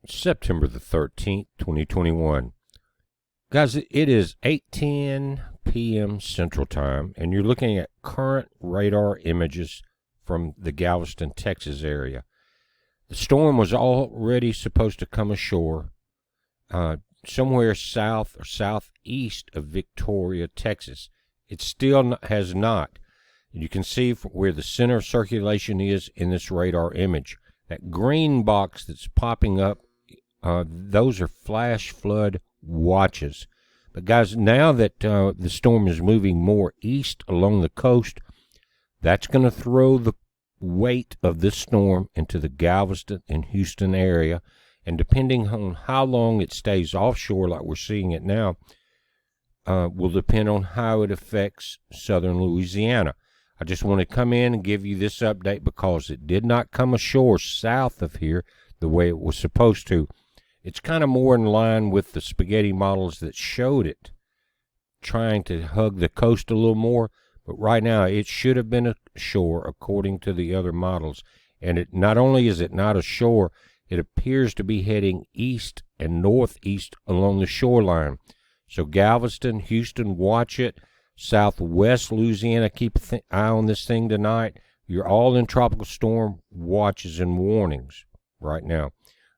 September the 13th, 2021. Guys, it is 8:10 p.m. Central Time, and you're looking at current radar images from the Galveston, Texas area. The storm was already supposed to come ashore somewhere south or southeast of Victoria, Texas. It still has not. You can see where the center of circulation is in this radar image. That green box that's popping up, those are flash flood watches. But guys, now that the storm is moving more east along the coast, that's going to throw the weight of this storm into the Galveston and Houston area. And depending on how long it stays offshore, like we're seeing it now, will depend on how it affects southern Louisiana. I just want to come in and give you this update because it did not come ashore south of here the way it was supposed to. It's kind of more in line with the spaghetti models that showed it trying to hug the coast a little more, but right now it should have been ashore according to the other models. And it not only is it not ashore, it appears to be heading east and northeast along the shoreline. So Galveston, Houston, watch it. Southwest Louisiana, keep an eye on this thing tonight. You're all in tropical storm watches and warnings right now.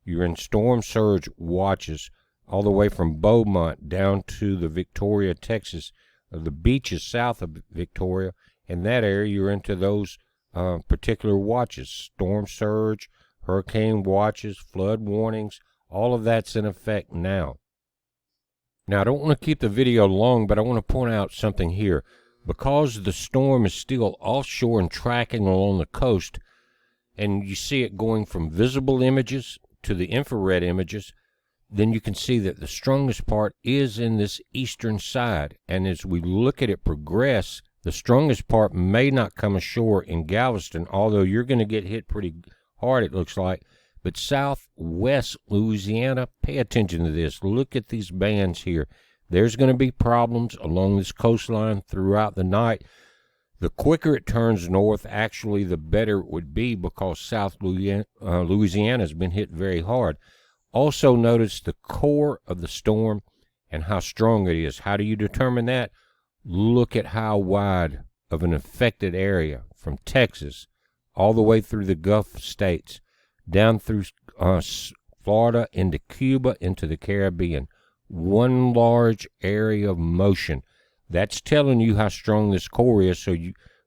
You're in storm surge watches all the way from Beaumont down to the Victoria, Texas, the beaches south of Victoria. In that area, you're into those particular watches. Storm surge, hurricane watches, flood warnings, all of that's in effect now. Now, I don't want to keep the video long, but I want to point out something here. Because the storm is still offshore and tracking along the coast, and you see it going from visible images to the infrared images, then you can see that the strongest part is in this eastern side. And as we look at it progress, the strongest part may not come ashore in Galveston, although you're going to get hit pretty hard, it looks like. But southwest Louisiana, pay attention to this. Look at these bands here. There's going to be problems along this coastline throughout the night. The quicker it turns north, actually, the better it would be because South Louisiana has been hit very hard. Also notice the core of the storm and how strong it is. How do you determine that? Look at how wide of an affected area from Texas all the way through the Gulf states, down through Florida, into Cuba, into the Caribbean. One large area of motion. That's telling you how strong this core is, so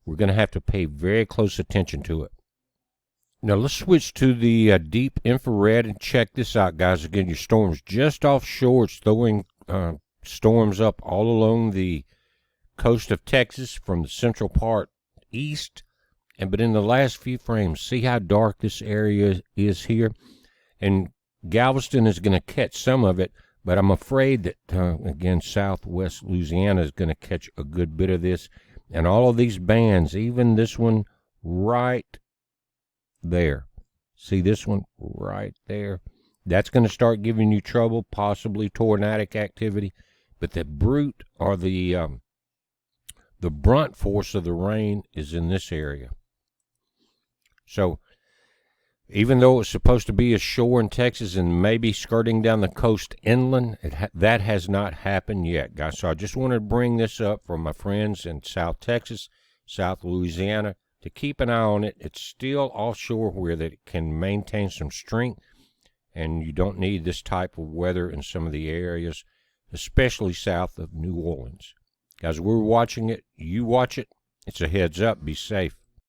we're going to have to pay very close attention to it. Now let's switch to the deep infrared and check this out, guys. Again, your storm's just offshore. It's throwing storms up all along the coast of Texas from the central part east. But in the last few frames, see how dark this area is here? And Galveston is going to catch some of it, but I'm afraid that, again, southwest Louisiana is going to catch a good bit of this. And all of these bands, even this one right there. See this one right there? That's going to start giving you trouble, possibly tornadic activity. But the brute or the brunt force of the rain is in this area. So even though it's supposed to be ashore in Texas and maybe skirting down the coast inland, that has not happened yet, guys. So I just wanted to bring this up for my friends in South Texas, South Louisiana, to keep an eye on it. It's still offshore where that it can maintain some strength, and you don't need this type of weather in some of the areas, especially south of New Orleans. Guys, we're watching it. You watch it. It's a heads up. Be safe.